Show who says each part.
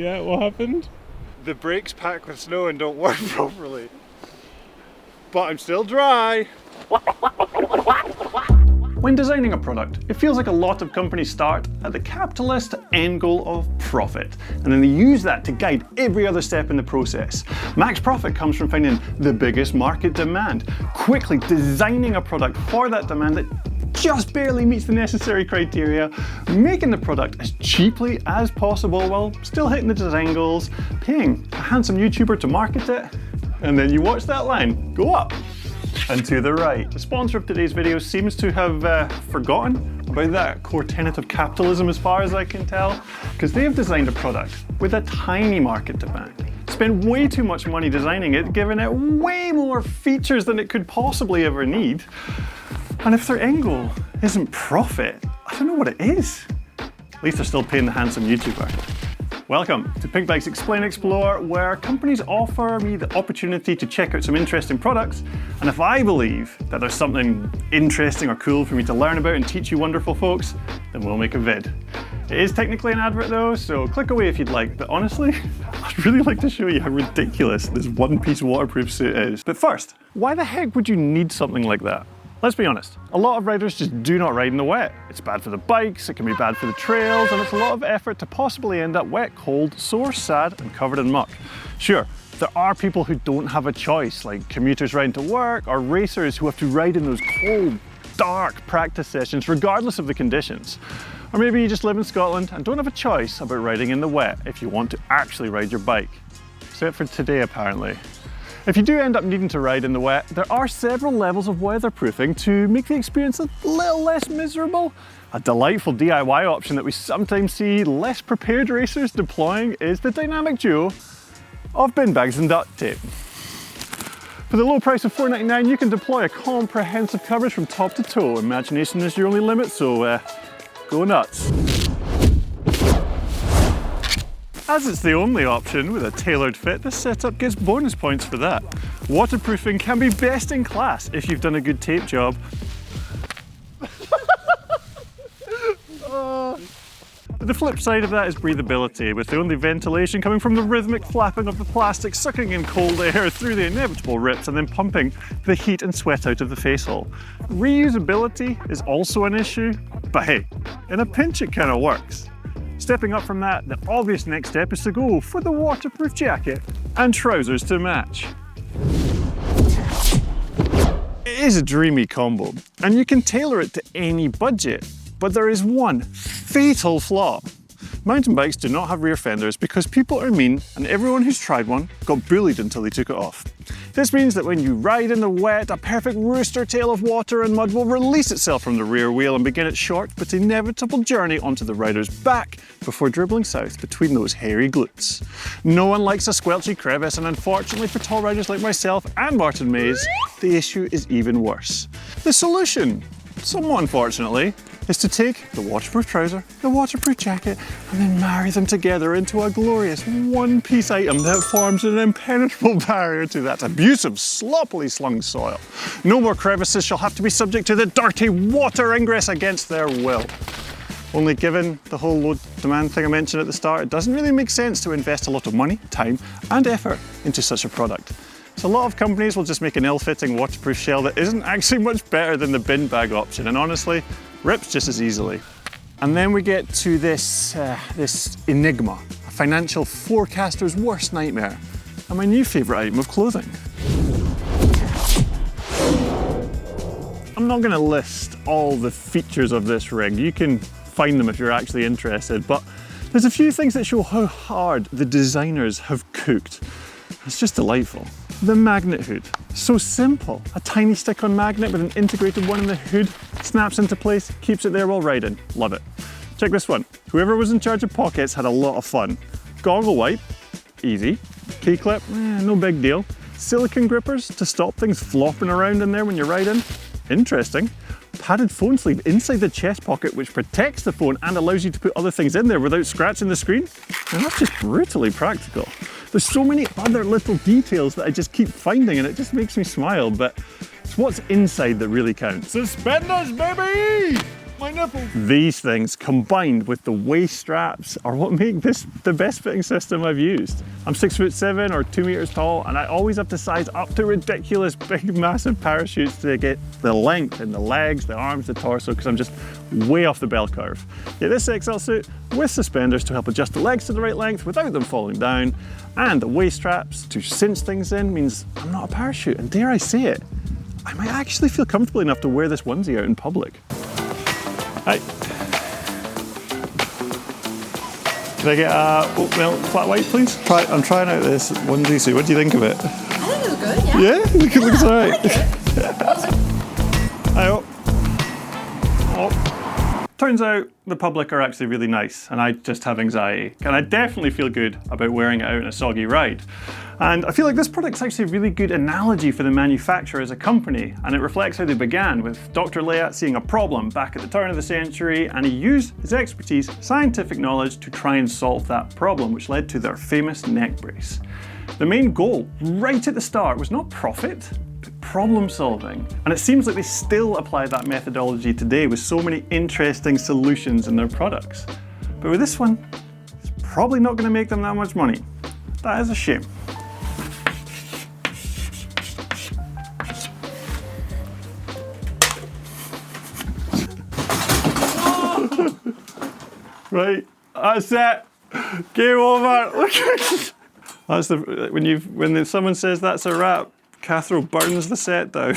Speaker 1: Yeah, what happened?
Speaker 2: The brakes pack with snow and don't work properly. But I'm still dry.
Speaker 3: When designing a product, it feels like a lot of companies start at the capitalist end goal of profit, and then they use that to guide every other step in the process. Max profit comes from finding the biggest market demand, quickly designing a product for that demand that just barely meets the necessary criteria, making the product as cheaply as possible while still hitting the design goals, paying a handsome YouTuber to market it, and then you watch that line go up and to the right. The sponsor of today's video seems to have forgotten about that core tenet of capitalism as far as I can tell, because they have designed a product with a tiny market demand, spent way too much money designing it, giving it way more features than it could possibly ever need. And if their end goal isn't profit, I don't know what it is. At least they're still paying the handsome YouTuber. Welcome to Pinkbike's Explain Explore, where companies offer me the opportunity to check out some interesting products, and if I believe that there's something interesting or cool for me to learn about and teach you wonderful folks, then we'll make a vid. It is technically an advert though, so click away if you'd like, but honestly, I'd really like to show you how ridiculous this one-piece waterproof suit is. But first, why the heck would you need something like that? Let's be honest, a lot of riders just do not ride in the wet. It's bad for the bikes, it can be bad for the trails, and it's a lot of effort to possibly end up wet, cold, sore, sad, and covered in muck. Sure, there are people who don't have a choice, like commuters riding to work, or racers who have to ride in those cold, dark practice sessions regardless of the conditions. Or maybe you just live in Scotland and don't have a choice about riding in the wet if you want to actually ride your bike. Except for today, apparently. If you do end up needing to ride in the wet, there are several levels of weatherproofing to make the experience a little less miserable. A delightful DIY option that we sometimes see less prepared racers deploying is the dynamic duo of bin bags and duct tape. For the low price of $4.99, you can deploy a comprehensive coverage from top to toe. Imagination is your only limit, so go nuts. As it's the only option with a tailored fit, this setup gets bonus points for that. Waterproofing can be best in class if you've done a good tape job. The flip side of that is breathability, with the only ventilation coming from the rhythmic flapping of the plastic, sucking in cold air through the inevitable rips and then pumping the heat and sweat out of the face hole. Reusability is also an issue, but hey, in a pinch it kind of works. Stepping up from that, the obvious next step is to go for the waterproof jacket and trousers to match. It is a dreamy combo, and you can tailor it to any budget, but there is one fatal flaw. Mountain bikes do not have rear fenders because people are mean, and everyone who's tried one got bullied until they took it off. This means that when you ride in the wet, a perfect rooster tail of water and mud will release itself from the rear wheel and begin its short but inevitable journey onto the rider's back before dribbling south between those hairy glutes. No one likes a squelchy crevice, and unfortunately for tall riders like myself and Martin Mays, the issue is even worse. The solution, somewhat unfortunately, is to take the waterproof trouser, the waterproof jacket, and then marry them together into a glorious one-piece item that forms an impenetrable barrier to that abusive, sloppily slung soil. No more crevices shall have to be subject to the dirty water ingress against their will. Only given the whole load demand thing I mentioned at the start, it doesn't really make sense to invest a lot of money, time, and effort into such a product. So a lot of companies will just make an ill-fitting waterproof shell that isn't actually much better than the bin bag option, and honestly, rips just as easily. And then we get to this enigma, a financial forecaster's worst nightmare, and my new favourite item of clothing. I'm not going to list all the features of this rig, you can find them if you're actually interested, but there's a few things that show how hard the designers have cooked. It's just delightful. The magnet hood, so simple. A tiny stick-on magnet with an integrated one in the hood, snaps into place, keeps it there while riding. Love it. Check this one. Whoever was in charge of pockets had a lot of fun. Goggle wipe, easy. Key clip, no big deal. Silicone grippers to stop things flopping around in there when you're riding. Interesting. Padded phone sleeve inside the chest pocket which protects the phone and allows you to put other things in there without scratching the screen. And that's just brutally practical. There's so many other little details that I just keep finding, and it just makes me smile, but it's what's inside that really counts. Suspenders, baby!
Speaker 2: My nipple!
Speaker 3: These things combined with the waist straps are what make this the best fitting system I've used. I'm 6'7" or 2 meters tall, and I always have to size up to ridiculous big massive parachutes to get the length in the legs, the arms, the torso, because I'm just way off the bell curve. Yet this XL suit with suspenders to help adjust the legs to the right length without them falling down, and the waist straps to cinch things in means I'm not a parachute, and dare I say it, I might actually feel comfortable enough to wear this onesie out in public. Hi. Can I get a oatmeal flat white, please? I'm trying out this onesie suit. What do you think of it?
Speaker 1: I think it was good, yeah.
Speaker 3: Yeah? It looks alright.
Speaker 1: I
Speaker 3: Turns out the public are actually really nice, and I just have anxiety. And I definitely feel good about wearing it out in a soggy ride. And I feel like this product's actually a really good analogy for the manufacturer as a company, and it reflects how they began, with Dr. Leatt seeing a problem back at the turn of the century, and he used his expertise, scientific knowledge, to try and solve that problem, which led to their famous neck brace. The main goal, right at the start, was not profit, but problem solving. And it seems like they still apply that methodology today with so many interesting solutions in their products. But with this one, it's probably not going to make them that much money. That is a shame. Right, that's it. Game over. Look. That's when someone says that's a wrap, Cathro burns the set down.